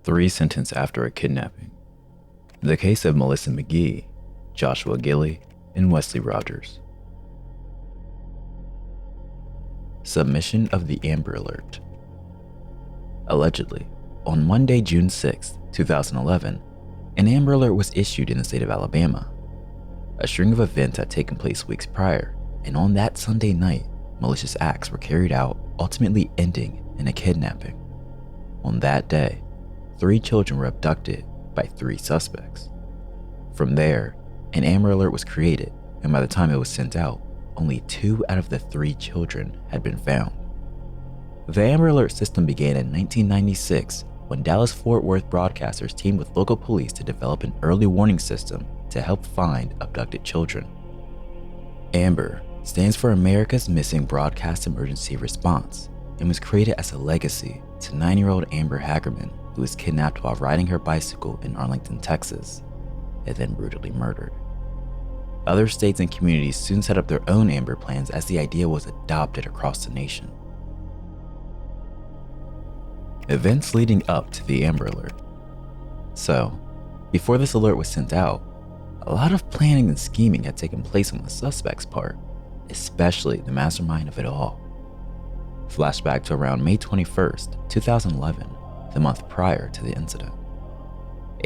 3 sentenced after a kidnapping. The case of Melissa McGee, Joshua Gilly, and Wesley Rogers. Submission of the Amber Alert. Allegedly, on Monday, June 6, 2011, an Amber Alert was issued in the state of Alabama. A string of events had taken place weeks prior, and on that Sunday night, malicious acts were carried out, ultimately ending in a kidnapping. On that day, 3 children were abducted by 3 suspects. From there, an Amber Alert was created, and by the time it was sent out, only 2 out of the 3 children had been found. The Amber Alert system began in 1996 when Dallas-Fort Worth broadcasters teamed with local police to develop an early warning system to help find abducted children. AMBER stands for America's Missing Broadcast Emergency Response and was created as a legacy to 9-year-old Amber Hagerman, who was kidnapped while riding her bicycle in Arlington, Texas, and then brutally murdered. Other states and communities soon set up their own Amber plans as the idea was adopted across the nation. Events leading up to the Amber Alert. So, before this alert was sent out, a lot of planning and scheming had taken place on the suspect's part, especially the mastermind of it all. Flashback to around May 21st, 2011, the month prior to the incident.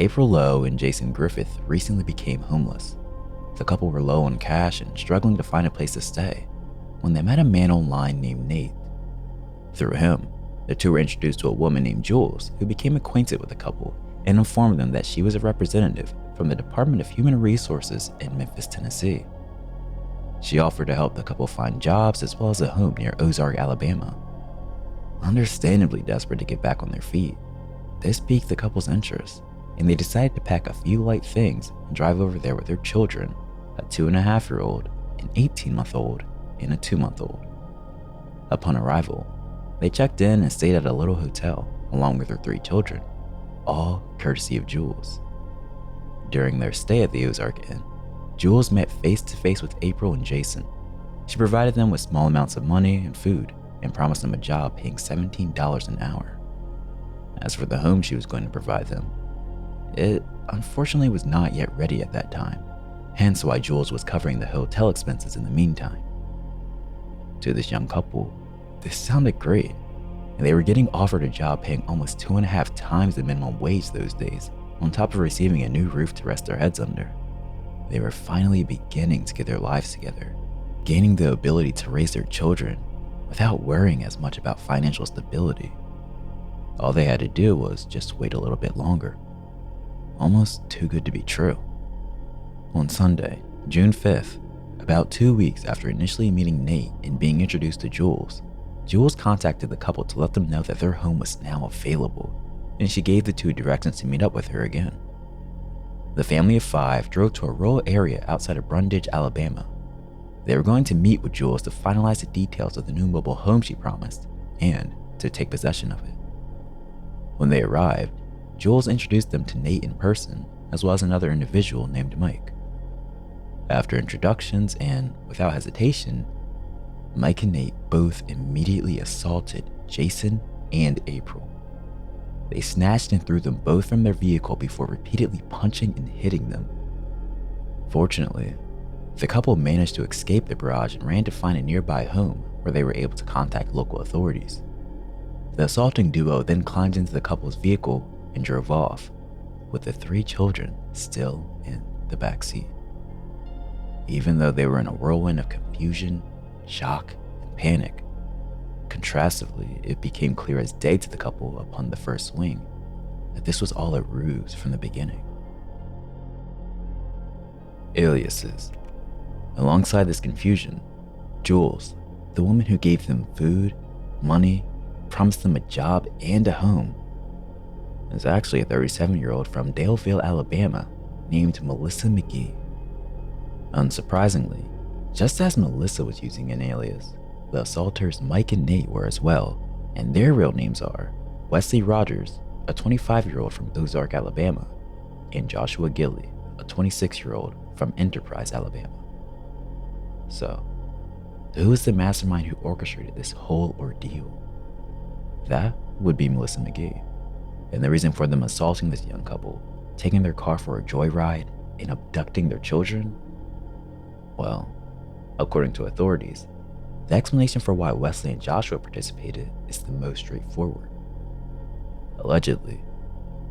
April Lowe and Jason Griffith recently became homeless. The couple were low on cash and struggling to find a place to stay when they met a man online named Nate. Through him, the two were introduced to a woman named Jules, who became acquainted with the couple and informed them that she was a representative from the Department of Human Resources in Memphis, Tennessee. She offered to help the couple find jobs as well as a home near Ozark, Alabama. Understandably desperate to get back on their feet, this piqued the couple's interest, and they decided to pack a few light things and drive over there with their children, a 2.5-year-old, an 18-month-old, and a 2-month-old. Upon arrival, they checked in and stayed at a little hotel along with their 3 children, all courtesy of Jules. During their stay at the Ozark Inn, Jules met face-to-face with April and Jason. She provided them with small amounts of money and food and promised them a job paying $17 an hour. As for the home she was going to provide them, it unfortunately was not yet ready at that time, hence why Jules was covering the hotel expenses in the meantime. To this young couple, this sounded great, and they were getting offered a job paying almost 2.5 times the minimum wage those days, on top of receiving a new roof to rest their heads under. They were finally beginning to get their lives together, gaining the ability to raise their children without worrying as much about financial stability. All they had to do was just wait a little bit longer. Almost too good to be true. On Sunday, June 5th, about 2 weeks after initially meeting Nate and being introduced to Jules, Jules contacted the couple to let them know that their home was now available, and she gave the 2 directions to meet up with her again. The family of 5 drove to a rural area outside of Brundage, Alabama. They were going to meet with Jules to finalize the details of the new mobile home she promised, and to take possession of it. When they arrived, Jules introduced them to Nate in person, as well as another individual named Mike. After introductions and without hesitation, Mike and Nate both immediately assaulted Jason and April. They snatched and threw them both from their vehicle before repeatedly punching and hitting them. Fortunately, the couple managed to escape the barrage and ran to find a nearby home where they were able to contact local authorities. The assaulting duo then climbed into the couple's vehicle and drove off, with the 3 children still in the back seat. Even though they were in a whirlwind of confusion, shock, and panic, contrastively, it became clear as day to the couple upon the first swing that this was all a ruse from the beginning. Aliases. Alongside this confusion, Jules, the woman who gave them food, money, promised them a job and a home, is actually a 37-year-old from Daleville, Alabama, named Melissa McGee. Unsurprisingly, just as Melissa was using an alias, the assaulters Mike and Nate were as well, and their real names are Wesley Rogers, a 25-year-old from Ozark, Alabama, and Joshua Gilly, a 26-year-old from Enterprise, Alabama. So, who is the mastermind who orchestrated this whole ordeal? That would be Melissa McGee. and the reason for them assaulting this young couple, taking their car for a joyride, and abducting their children? Well, according to authorities, the explanation for why Wesley and Joshua participated is the most straightforward. Allegedly,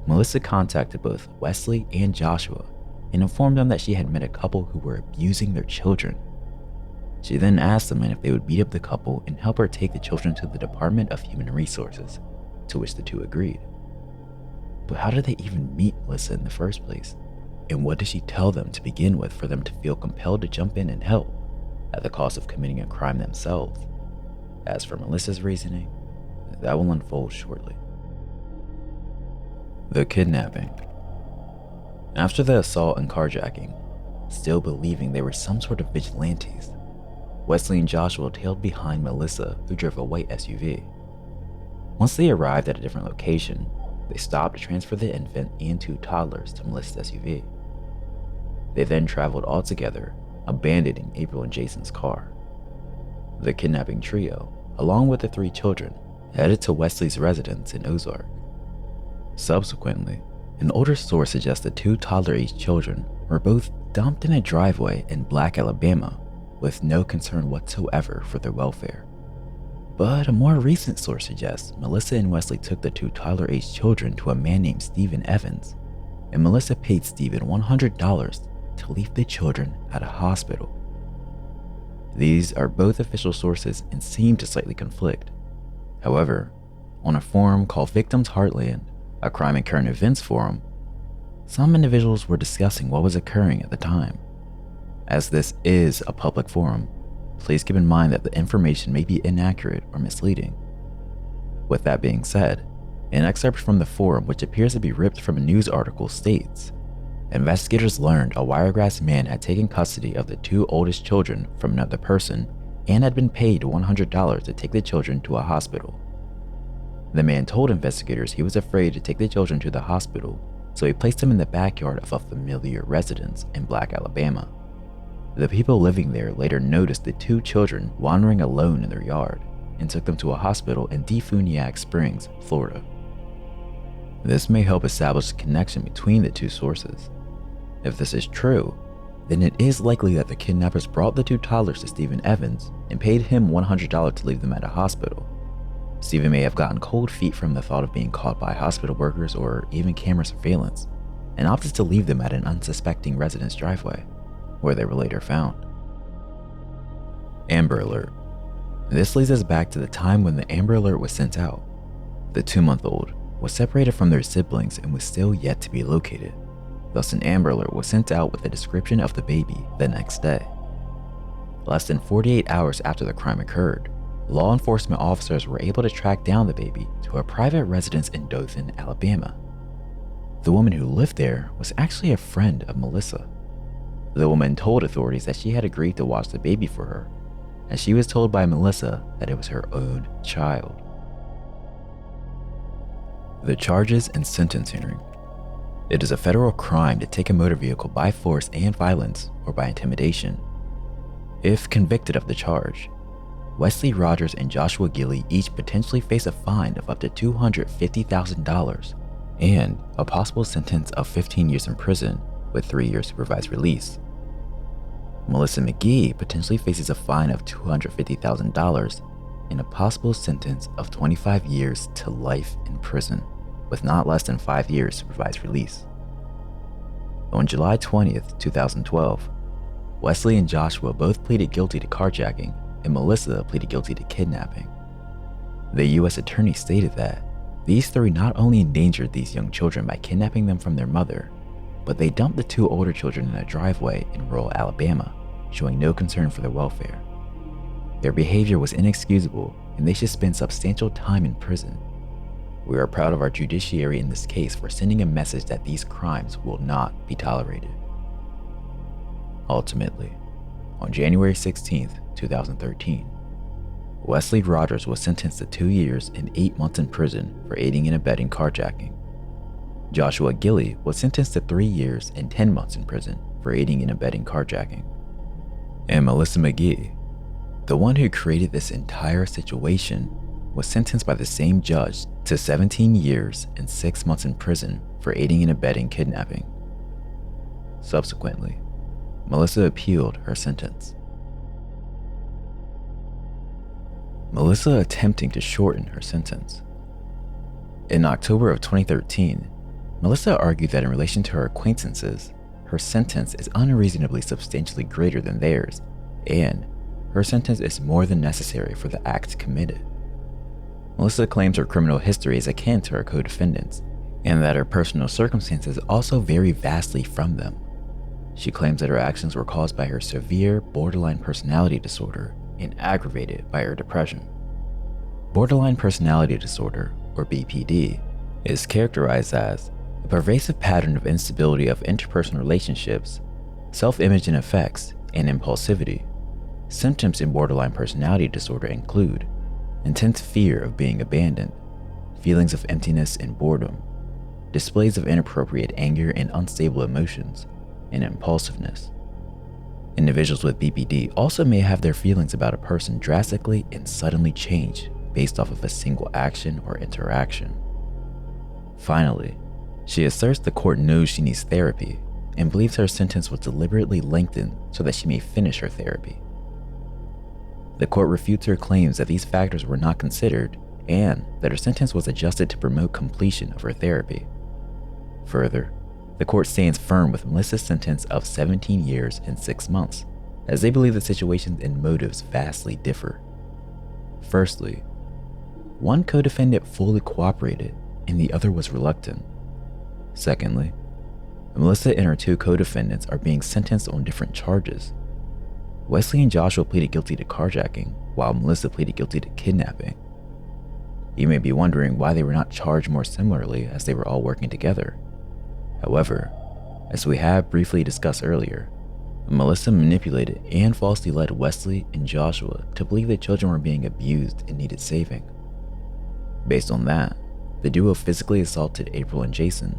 Melissa contacted both Wesley and Joshua and informed them that she had met a couple who were abusing their children. She then asked the men if they would beat up the couple and help her take the children to the Department of Human Resources, to which the two agreed. But how did they even meet Melissa in the first place? And what did she tell them to begin with for them to feel compelled to jump in and help, at the cost of committing a crime themselves? As for Melissa's reasoning, that will unfold shortly. The kidnapping. After the assault and carjacking, still believing they were some sort of vigilantes, Wesley and Joshua tailed behind Melissa, who drove a white SUV. Once they arrived at a different location, they stopped to transfer the infant and two toddlers to Melissa's SUV. They then traveled all together, abandoning April and Jason's car. The kidnapping trio, along with the three children, headed to Wesley's residence in Ozark. Subsequently, an older source suggests the two toddler-aged children were both dumped in a driveway in Black, Alabama, with no concern whatsoever for their welfare. But a more recent source suggests Melissa and Wesley took the two toddler-aged children to a man named Stephen Evans, and Melissa paid Stephen $100 to leave the children at a hospital. These are both official sources and seem to slightly conflict. However, on a forum called Victims Heartland, a crime and current events forum, some individuals were discussing what was occurring at the time. As this is a public forum, please keep in mind that the information may be inaccurate or misleading. With that being said, an excerpt from the forum, which appears to be ripped from a news article, states, investigators learned a Wiregrass man had taken custody of the two oldest children from another person and had been paid $100 to take the children to a hospital. The man told investigators he was afraid to take the children to the hospital, so he placed them in the backyard of a familiar residence in Black, Alabama. The people living there later noticed the two children wandering alone in their yard and took them to a hospital in Defuniak Springs, Florida. This may help establish a connection between the two sources. If this is true, then it is likely that the kidnappers brought the two toddlers to Stephen Evans and paid him $100 to leave them at a hospital. Stephen may have gotten cold feet from the thought of being caught by hospital workers or even camera surveillance, and opted to leave them at an unsuspecting resident's driveway, where they were later found. Amber Alert. This leads us back to the time when the Amber Alert was sent out. The 2-month-old was separated from their siblings and was still yet to be located. Thus, an Amber Alert was sent out with a description of the baby the next day. Less than 48 hours after the crime occurred, law enforcement officers were able to track down the baby to a private residence in Dothan, Alabama. The woman who lived there was actually a friend of Melissa. The woman told authorities that she had agreed to watch the baby for her, and she was told by Melissa that it was her own child. The charges and sentence hearing. It is a federal crime to take a motor vehicle by force and violence or by intimidation. If convicted of the charge, Wesley Rogers and Joshua Gilley each potentially face a fine of up to $250,000 and a possible sentence of 15 years in prison with 3 years supervised release. Melissa McGee potentially faces a fine of $250,000 and a possible sentence of 25 years to life in prison with not less than 5 years supervised release. On July 20th, 2012, Wesley and Joshua both pleaded guilty to carjacking, and Melissa pleaded guilty to kidnapping. The U.S. attorney stated that these three not only endangered these young children by kidnapping them from their mother, but they dumped the two older children in a driveway in rural Alabama, showing no concern for their welfare. Their behavior was inexcusable, and they should spend substantial time in prison. We are proud of our judiciary in this case for sending a message that these crimes will not be tolerated. Ultimately, on January 16th, 2013, Wesley Rogers was sentenced to 2 years and 8 months in prison for aiding and abetting carjacking. Joshua Gilley was sentenced to 3 years and 10 months in prison for aiding and abetting carjacking. And Melissa McGee, the one who created this entire situation, was sentenced by the same judge to 17 years and 6 months in prison for aiding and abetting kidnapping. Subsequently, Melissa appealed her sentence. Melissa attempting to shorten her sentence. In October of 2013, Melissa argued that in relation to her acquaintances, her sentence is unreasonably substantially greater than theirs, and her sentence is more than necessary for the act committed. Melissa claims her criminal history is akin to her co-defendants, and that her personal circumstances also vary vastly from them. She claims that her actions were caused by her severe borderline personality disorder and aggravated by her depression. Borderline personality disorder, or BPD, is characterized as a pervasive pattern of instability of interpersonal relationships, self-image and effects, and impulsivity. Symptoms in borderline personality disorder include intense fear of being abandoned, feelings of emptiness and boredom, displays of inappropriate anger and unstable emotions, and impulsiveness. Individuals with BPD also may have their feelings about a person drastically and suddenly change based off of a single action or interaction. Finally, she asserts the court knows she needs therapy and believes her sentence was deliberately lengthened so that she may finish her therapy. The court refutes her claims that these factors were not considered and that her sentence was adjusted to promote completion of her therapy. Further, the court stands firm with Melissa's sentence of 17 years and 6 months, as they believe the situations and motives vastly differ. Firstly, one co-defendant fully cooperated and the other was reluctant. Secondly, Melissa and her two co-defendants are being sentenced on different charges. Wesley and Joshua pleaded guilty to carjacking, while Melissa pleaded guilty to kidnapping. You may be wondering why they were not charged more similarly as they were all working together. However, as we have briefly discussed earlier, Melissa manipulated and falsely led Wesley and Joshua to believe that children were being abused and needed saving. Based on that, the duo physically assaulted April and Jason.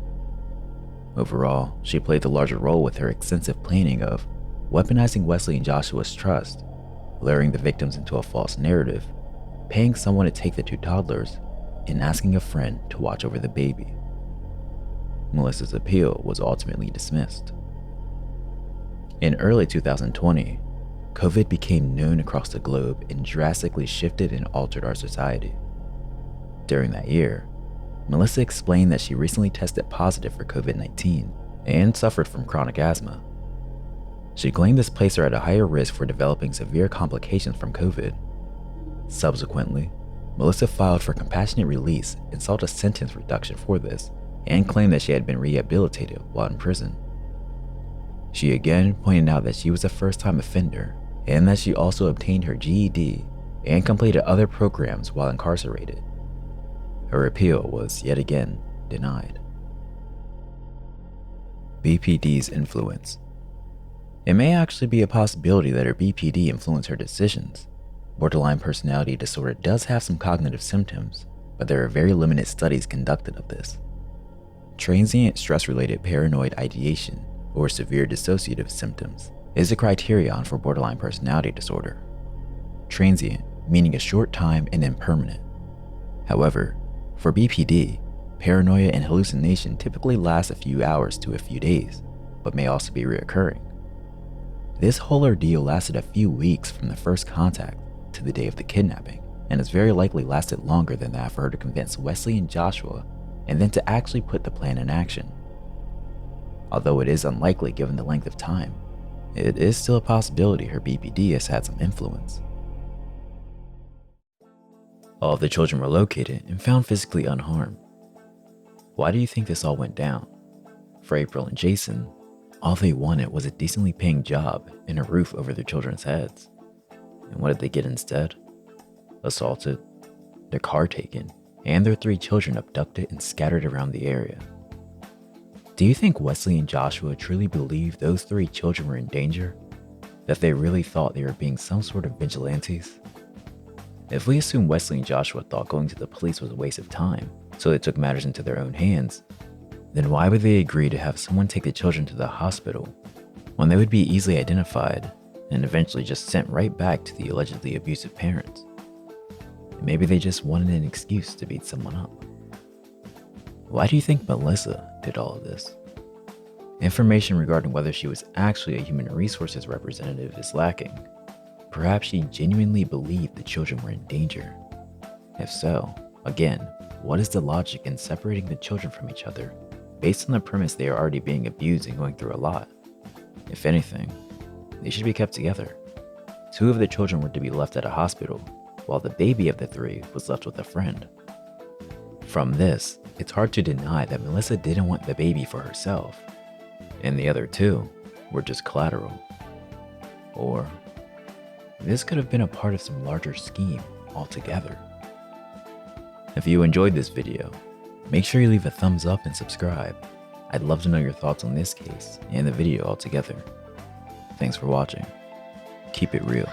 Overall, she played the larger role with her extensive planning of weaponizing Wesley and Joshua's trust, luring the victims into a false narrative, paying someone to take the two toddlers, and asking a friend to watch over the baby. Melissa's appeal was ultimately dismissed. In early 2020, COVID became known across the globe and drastically shifted and altered our society. During that year, Melissa explained that she recently tested positive for COVID-19 and suffered from chronic asthma. She claimed this placed her at a higher risk for developing severe complications from COVID. Subsequently, Melissa filed for compassionate release and sought a sentence reduction for this, and claimed that she had been rehabilitated while in prison. She again pointed out that she was a first-time offender and that she also obtained her GED and completed other programs while incarcerated. Her appeal was yet again denied. BPD's influence. It may actually be a possibility that her BPD influenced her decisions. Borderline personality disorder does have some cognitive symptoms, but there are very limited studies conducted of this. Transient stress-related paranoid ideation, or severe dissociative symptoms, is a criterion for borderline personality disorder. Transient, meaning a short time and then permanent. However, for BPD, paranoia and hallucination typically last a few hours to a few days, but may also be reoccurring. This whole ordeal lasted a few weeks from the first contact to the day of the kidnapping, and has very likely lasted longer than that for her to convince Wesley and Joshua and then to actually put the plan in action. Although it is unlikely given the length of time, it is still a possibility her BPD has had some influence. All of the children were located and found physically unharmed. Why do you think this all went down? For April and Jason, all they wanted was a decently paying job and a roof over their children's heads. And what did they get instead? Assaulted, their car taken, and their 3 children abducted and scattered around the area. Do you think Wesley and Joshua truly believed those 3 children were in danger? That they really thought they were being some sort of vigilantes? If we assume Wesley and Joshua thought going to the police was a waste of time, so they took matters into their own hands, then why would they agree to have someone take the children to the hospital when they would be easily identified and eventually just sent right back to the allegedly abusive parents? Maybe they just wanted an excuse to beat someone up. Why do you think Melissa did all of this? Information regarding whether she was actually a human resources representative is lacking. Perhaps she genuinely believed the children were in danger. If so, again, what is the logic in separating the children from each other based on the premise they are already being abused and going through a lot? If anything, they should be kept together. 2 of the children were to be left at a hospital, while the baby of the 3 was left with a friend. From this, it's hard to deny that Melissa didn't want the baby for herself, and the other 2 were just collateral. Or this could have been a part of some larger scheme altogether. If you enjoyed this video, make sure you leave a thumbs up and subscribe. I'd love to know your thoughts on this case and the video altogether. Thanks for watching. Keep it real.